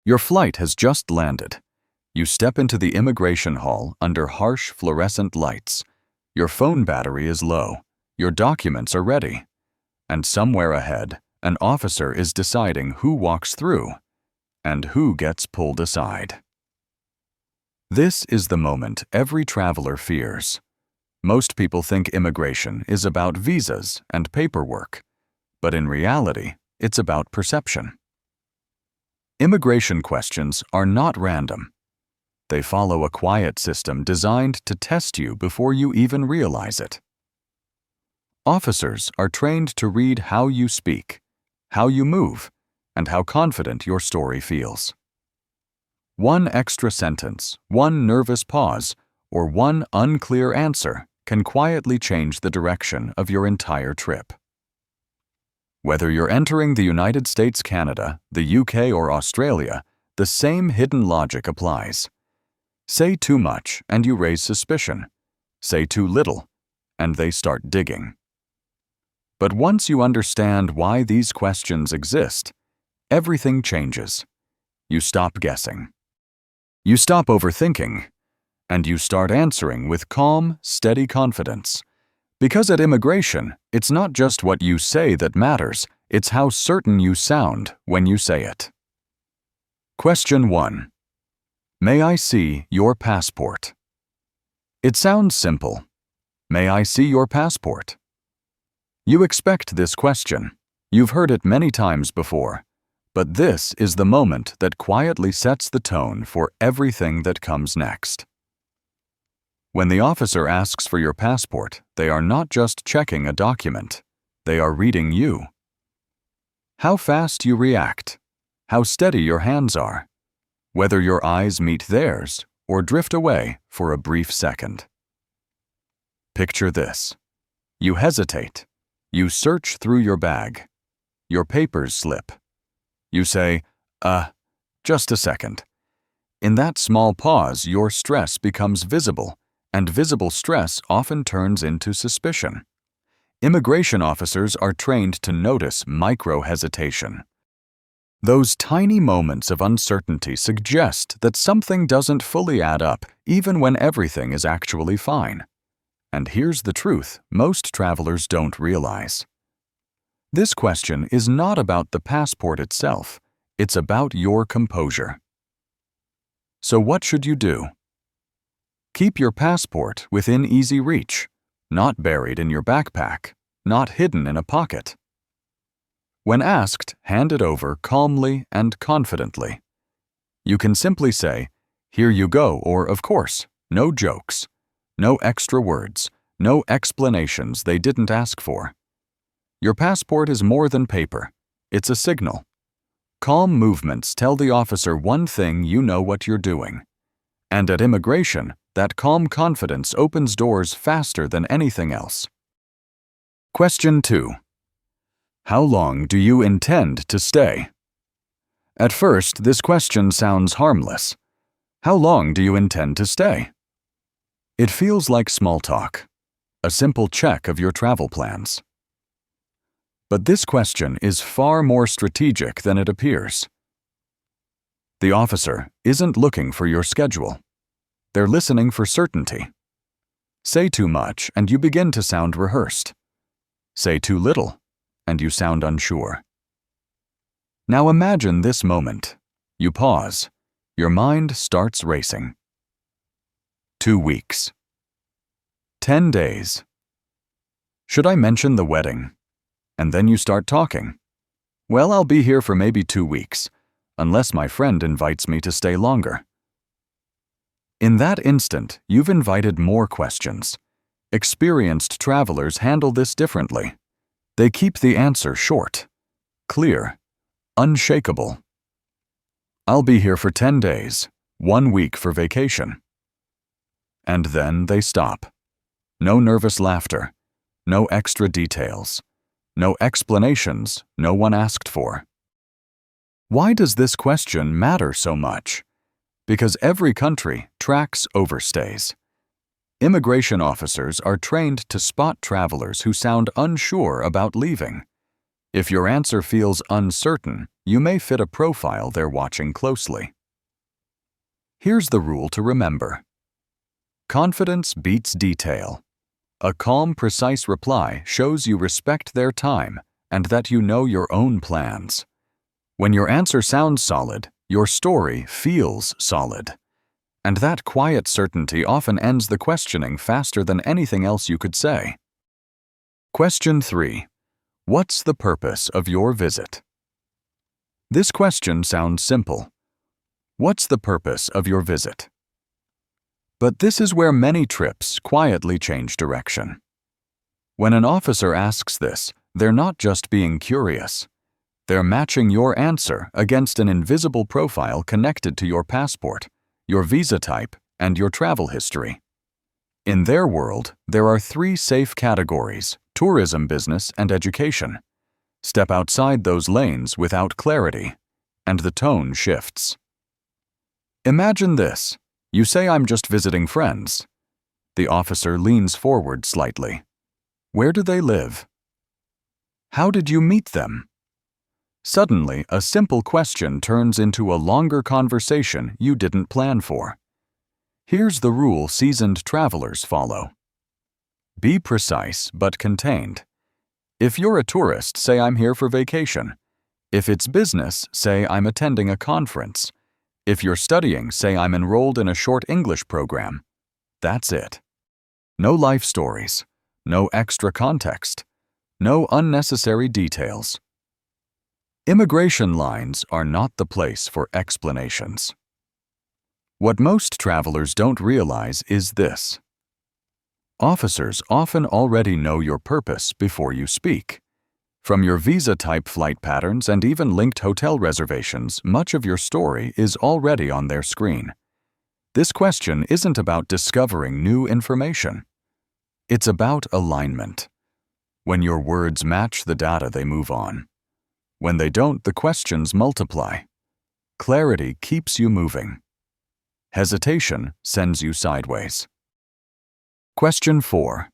Your flight has just landed. You step into the immigration hall under harsh fluorescent lights. Your phone battery is low. Your documents are ready. And somewhere ahead, an officer is deciding who walks through and who gets pulled aside. This is the moment every traveler fears. Most people think immigration is about visas and paperwork, but in reality, it's about perception. Immigration questions are not random. They follow a quiet system designed to test you before you even realize it. Officers are trained to read how you speak, how you move, and how confident your story feels. One extra sentence, one nervous pause, or one unclear answer can quietly change the direction of your entire trip. Whether you're entering the United States, Canada, the UK, or Australia, the same hidden logic applies. Say too much and you raise suspicion. Say too little and they start digging. But once you understand why these questions exist, everything changes. You stop guessing. You stop overthinking, and you start answering with calm, steady confidence. Because at immigration, it's not just what you say that matters, it's how certain you sound when you say it. Question 1. May I see your passport? It sounds simple. May I see your passport? You expect this question. You've heard it many times before. But this is the moment that quietly sets the tone for everything that comes next. When the officer asks for your passport, they are not just checking a document. They are reading you. How fast you react, how steady your hands are, whether your eyes meet theirs or drift away for a brief second. Picture this. You hesitate. You search through your bag. Your papers slip. You say, just a second. In that small pause, your stress becomes visible, and visible stress often turns into suspicion. Immigration officers are trained to notice micro-hesitation. Those tiny moments of uncertainty suggest that something doesn't fully add up, even when everything is actually fine. And here's the truth most travelers don't realize. This question is not about the passport itself. It's about your composure. So what should you do? Keep your passport within easy reach, not buried in your backpack, not hidden in a pocket. When asked, hand it over calmly and confidently. You can simply say, "Here you go," or "Of course," no jokes, no extra words, no explanations they didn't ask for. Your passport is more than paper. It's a signal. Calm movements tell the officer one thing: you know what you're doing. And at immigration, that calm confidence opens doors faster than anything else. Question 2. How long do you intend to stay? At first, this question sounds harmless. How long do you intend to stay? It feels like small talk, a simple check of your travel plans. But this question is far more strategic than it appears. The officer isn't looking for your schedule. They're listening for certainty. Say too much and you begin to sound rehearsed. Say too little and you sound unsure. Now imagine this moment. You pause. Your mind starts racing. 2 weeks. 10 days. Should I mention the wedding? And then you start talking. Well, I'll be here for maybe 2 weeks, unless my friend invites me to stay longer. In that instant, you've invited more questions. Experienced travelers handle this differently. They keep the answer short, clear, unshakable. I'll be here for 10 days, 1 week for vacation. And then they stop. No nervous laughter, no extra details, no explanations no one asked for. Why does this question matter so much? Because every country tracks overstays. Immigration officers are trained to spot travelers who sound unsure about leaving. If your answer feels uncertain, you may fit a profile they're watching closely. Here's the rule to remember. Confidence beats detail. A calm, precise reply shows you respect their time and that you know your own plans. When your answer sounds solid, your story feels solid. And that quiet certainty often ends the questioning faster than anything else you could say. Question 3. What's the purpose of your visit? This question sounds simple. What's the purpose of your visit? But this is where many trips quietly change direction. When an officer asks this, they're not just being curious. They're matching your answer against an invisible profile connected to your passport, your visa type, and your travel history. In their world, there are 3 safe categories: tourism, business, and education. Step outside those lanes without clarity, and the tone shifts. Imagine this. You say, "I'm just visiting friends." The officer leans forward slightly. Where do they live? How did you meet them? Suddenly, a simple question turns into a longer conversation you didn't plan for. Here's the rule seasoned travelers follow. Be precise but contained. If you're a tourist, say, "I'm here for vacation." If it's business, say, "I'm attending a conference." If you're studying, say, "I'm enrolled in a short English program." That's it. No life stories, no extra context, no unnecessary details. Immigration lines are not the place for explanations. What most travelers don't realize is this. Officers often already know your purpose before you speak. From your visa type, flight patterns, and even linked hotel reservations, much of your story is already on their screen. This question isn't about discovering new information. It's about alignment. When your words match the data, they move on. When they don't, the questions multiply. Clarity keeps you moving. Hesitation sends you sideways. Question 4.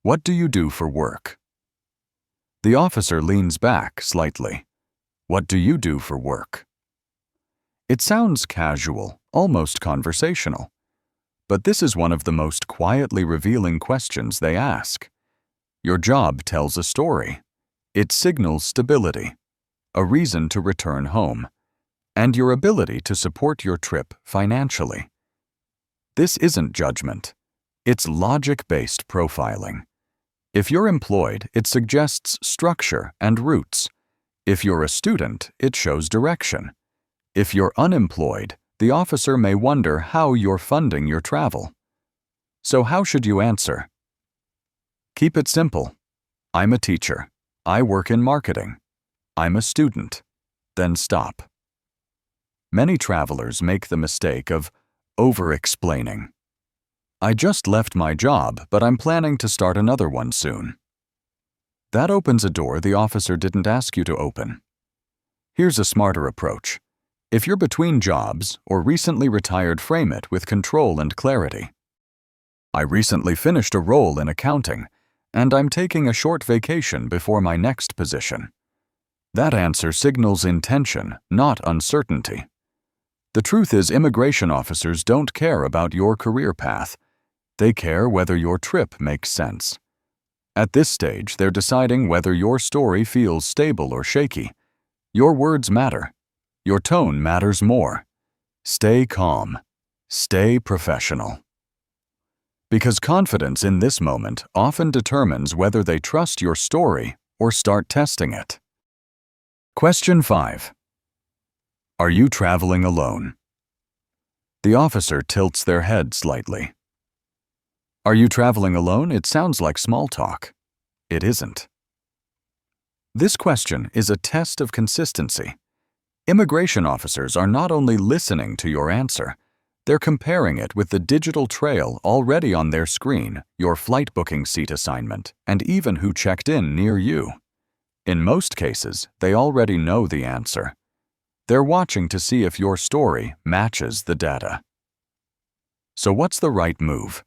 What do you do for work? The officer leans back slightly. What do you do for work? It sounds casual, almost conversational. But this is one of the most quietly revealing questions they ask. Your job tells a story. It signals stability, a reason to return home, and your ability to support your trip financially. This isn't judgment. It's logic-based profiling. If you're employed, it suggests structure and roots. If you're a student, it shows direction. If you're unemployed, the officer may wonder how you're funding your travel. So how should you answer? Keep it simple. I'm a teacher. I work in marketing. I'm a student. Then stop. Many travelers make the mistake of over-explaining. I just left my job, but I'm planning to start another one soon. That opens a door the officer didn't ask you to open. Here's a smarter approach. If you're between jobs or recently retired, frame it with control and clarity. I recently finished a role in accounting, and I'm taking a short vacation before my next position. That answer signals intention, not uncertainty. The truth is, immigration officers don't care about your career path. They care whether your trip makes sense. At this stage, they're deciding whether your story feels stable or shaky. Your words matter. Your tone matters more. Stay calm. Stay professional. Because confidence in this moment often determines whether they trust your story or start testing it. Question 5. Are you traveling alone? The officer tilts their head slightly. Are you traveling alone? It sounds like small talk. It isn't. This question is a test of consistency. Immigration officers are not only listening to your answer, they're comparing it with the digital trail already on their screen, your flight booking seat assignment, and even who checked in near you. In most cases, they already know the answer. They're watching to see if your story matches the data. So what's the right move?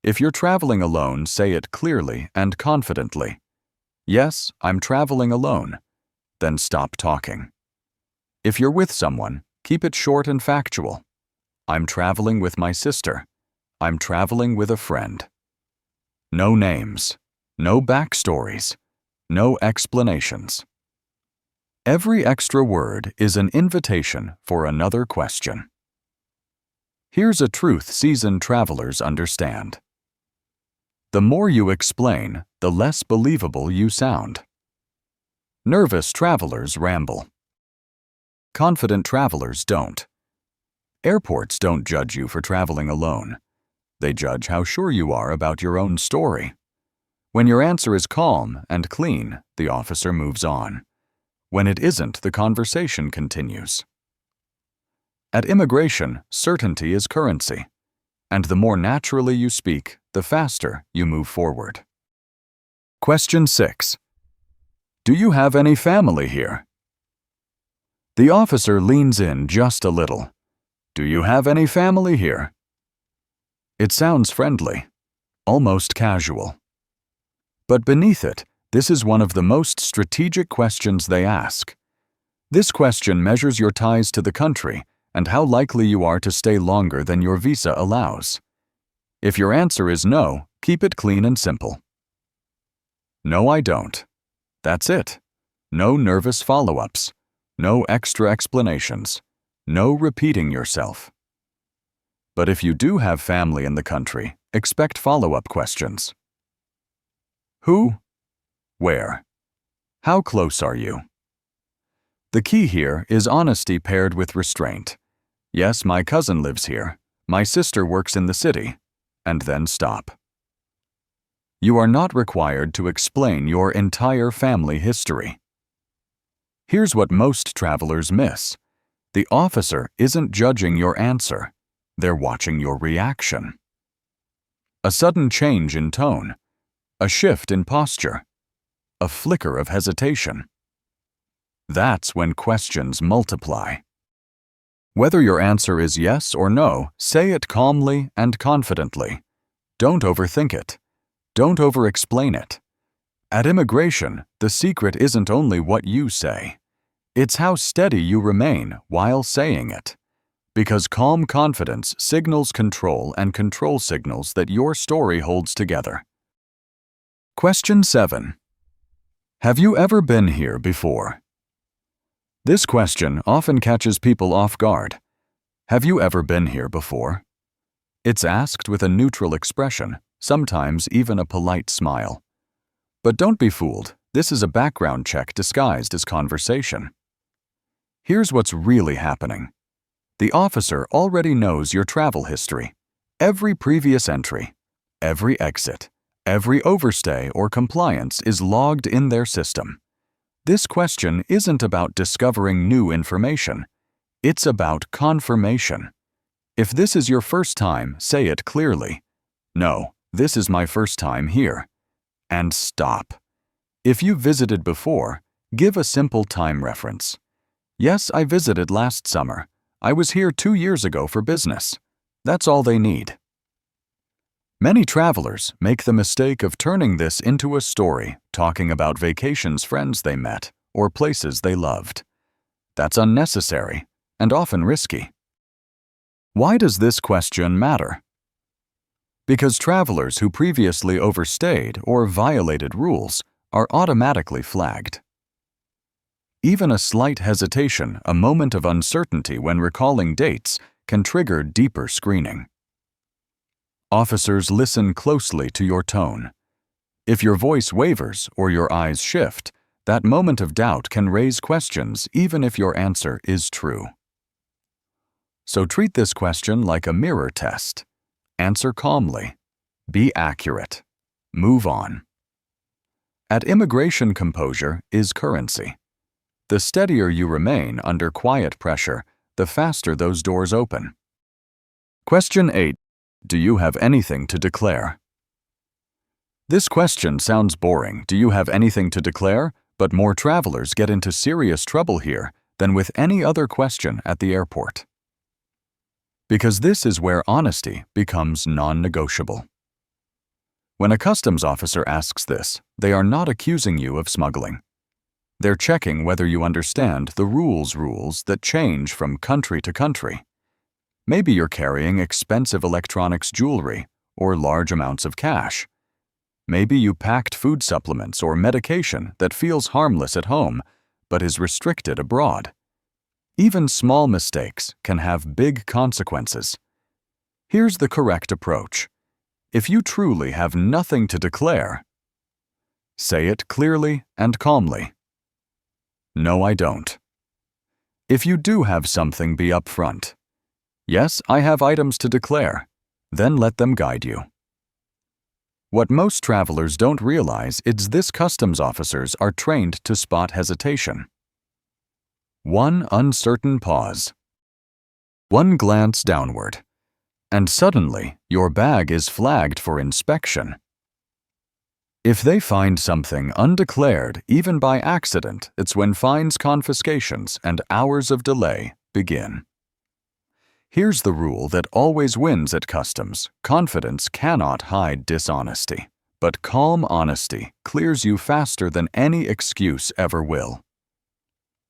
If you're traveling alone, say it clearly and confidently. Yes, I'm traveling alone. then stop talking. If you're with someone, keep it short and factual. I'm traveling with my sister. I'm traveling with a friend. No names, no backstories, no explanations. Every extra word is an invitation for another question. Here's a truth seasoned travelers understand. The more you explain, the less believable you sound. Nervous travelers ramble. Confident travelers don't. Airports don't judge you for traveling alone. They judge how sure you are about your own story. When your answer is calm and clean, the officer moves on. When it isn't, the conversation continues. At immigration, certainty is currency, and the more naturally you speak, the faster you move forward. Question 6. Do you have any family here? The officer leans in just a little. Do you have any family here? It sounds friendly, almost casual. But beneath it, this is one of the most strategic questions they ask. This question measures your ties to the country and how likely you are to stay longer than your visa allows. If your answer is no, keep it clean and simple. No, I don't. That's it. No nervous follow-ups. No extra explanations. No repeating yourself. But if you do have family in the country, expect follow-up questions. Who? Where? How close are you? The key here is honesty paired with restraint. Yes, my cousin lives here. My sister works in the city. And then stop. You are not required to explain your entire family history. Here's what most travelers miss. The officer isn't judging your answer. They're watching your reaction. A sudden change in tone, a shift in posture, a flicker of hesitation. That's when questions multiply. Whether your answer is yes or no, say it calmly and confidently. Don't overthink it. Don't over-explain it. At immigration, the secret isn't only what you say. It's how steady you remain while saying it. Because calm confidence signals control and control signals that your story holds together. Question 7. Have you ever been here before? This question often catches people off guard. Have you ever been here before? It's asked with a neutral expression, sometimes even a polite smile. But don't be fooled, this is a background check disguised as conversation. Here's what's really happening. The officer already knows your travel history, every previous entry, every exit, every overstay or compliance is logged in their system. This question isn't about discovering new information. It's about confirmation. If this is your first time, say it clearly. No, this is my first time here. And stop. If you visited before, give a simple time reference. Yes, I visited last summer. I was here 2 years ago for business. That's all they need. Many travelers make the mistake of turning this into a story, talking about vacations friends they met or places they loved. That's unnecessary and often risky. Why does this question matter? Because travelers who previously overstayed or violated rules are automatically flagged. Even a slight hesitation, a moment of uncertainty when recalling dates, can trigger deeper screening. Officers listen closely to your tone. If your voice wavers or your eyes shift, that moment of doubt can raise questions even if your answer is true. So treat this question like a mirror test. Answer calmly. Be accurate. Move on. At immigration, composure is currency. The steadier you remain under quiet pressure, the faster those doors open. Question 8. Do you have anything to declare? This question sounds boring. Do you have anything to declare? But more travelers get into serious trouble here than with any other question at the airport. Because this is where honesty becomes non-negotiable. When a customs officer asks this, they are not accusing you of smuggling. They're checking whether you understand the rules that change from country to country. Maybe you're carrying expensive electronics jewelry or large amounts of cash. Maybe you packed food supplements or medication that feels harmless at home but is restricted abroad. Even small mistakes can have big consequences. Here's the correct approach. If you truly have nothing to declare, say it clearly and calmly. No, I don't. If you do have something, be upfront. Yes, I have items to declare. Then let them guide you. What most travelers don't realize is this: customs officers are trained to spot hesitation. One uncertain pause. One glance downward. And suddenly, your bag is flagged for inspection. If they find something undeclared, even by accident, it's when fines, confiscations, and hours of delay begin. Here's the rule that always wins at customs: confidence cannot hide dishonesty, but calm honesty clears you faster than any excuse ever will.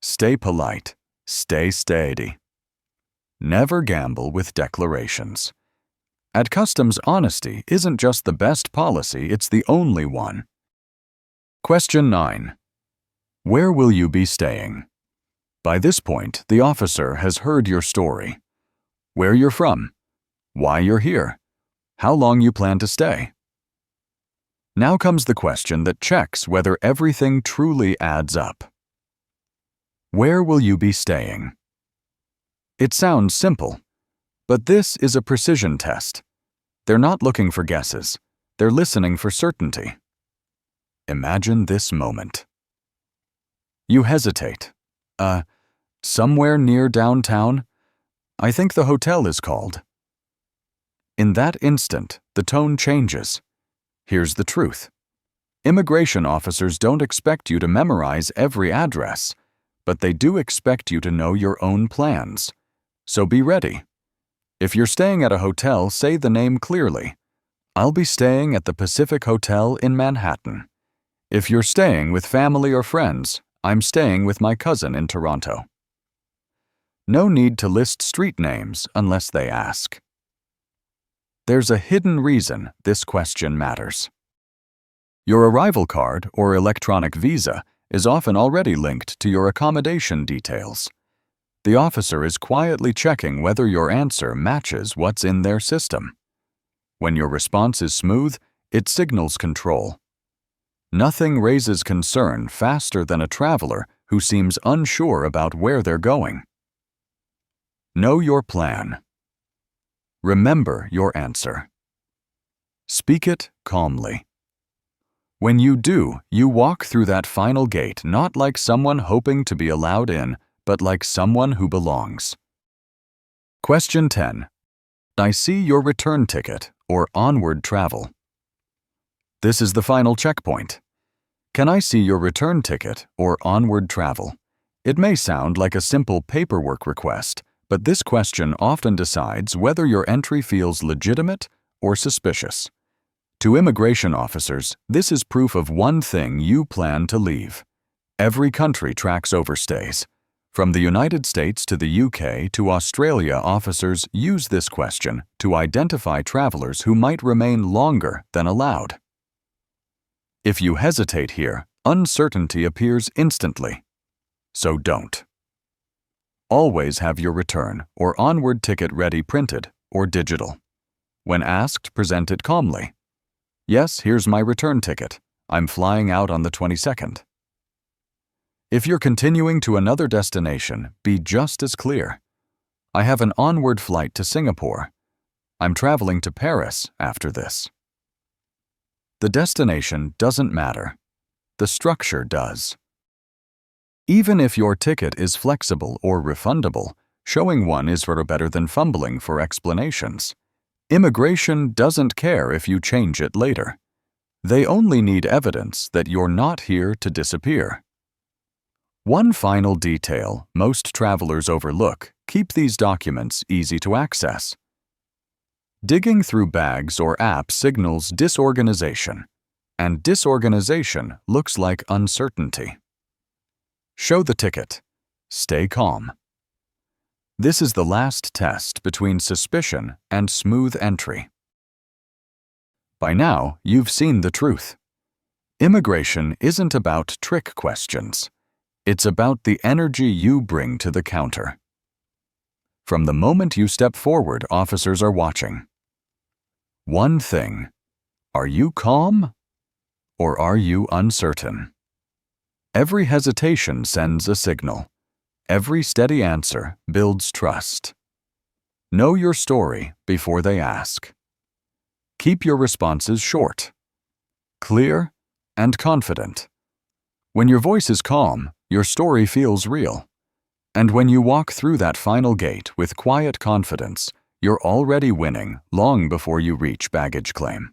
Stay polite, stay steady. Never gamble with declarations. At customs, honesty isn't just the best policy, it's the only one. Question 9. Where will you be staying? By this point, the officer has heard your story. Where you're from, why you're here, how long you plan to stay. Now comes the question that checks whether everything truly adds up. Where will you be staying? It sounds simple, but this is a precision test. They're not looking for guesses, they're listening for certainty. Imagine this moment. You hesitate. Somewhere near downtown? I think the hotel is called. In that instant, the tone changes. Here's the truth. Immigration officers don't expect you to memorize every address, but they do expect you to know your own plans. So be ready. If you're staying at a hotel, say the name clearly. I'll be staying at the Pacific Hotel in Manhattan. If you're staying with family or friends, I'm staying with my cousin in Toronto. No need to list street names unless they ask. There's a hidden reason this question matters. Your arrival card or electronic visa is often already linked to your accommodation details. The officer is quietly checking whether your answer matches what's in their system. When your response is smooth, it signals control. Nothing raises concern faster than a traveler who seems unsure about where they're going. Know your plan. Remember your answer. Speak it calmly. When you do, you walk through that final gate not like someone hoping to be allowed in, but like someone who belongs. Question 10. I see your return ticket or onward travel. This is the final checkpoint. Can I see your return ticket or onward travel? It may sound like a simple paperwork request, but this question often decides whether your entry feels legitimate or suspicious. To immigration officers, this is proof of one thing: you plan to leave. Every country tracks overstays. From the United States to the UK to Australia, officers use this question to identify travelers who might remain longer than allowed. If you hesitate here, uncertainty appears instantly. So don't. Always have your return or onward ticket ready, printed or digital. When asked, present it calmly. Yes, here's my return ticket. I'm flying out on the 22nd. If you're continuing to another destination, be just as clear. I have an onward flight to Singapore. I'm traveling to Paris after this. The destination doesn't matter. The structure does. Even if your ticket is flexible or refundable, showing one is better than fumbling for explanations. Immigration doesn't care if you change it later. They only need evidence that you're not here to disappear. One final detail most travelers overlook: keep these documents easy to access. Digging through bags or apps signals disorganization, and disorganization looks like uncertainty. Show the ticket. Stay calm. This is the last test between suspicion and smooth entry. By now, you've seen the truth. Immigration isn't about trick questions. It's about the energy you bring to the counter. From the moment you step forward, officers are watching. One thing: are you calm or are you uncertain? Every hesitation sends a signal. Every steady answer builds trust. Know your story before they ask. Keep your responses short, clear, and confident. When your voice is calm, your story feels real. And when you walk through that final gate with quiet confidence, you're already winning long before you reach baggage claim.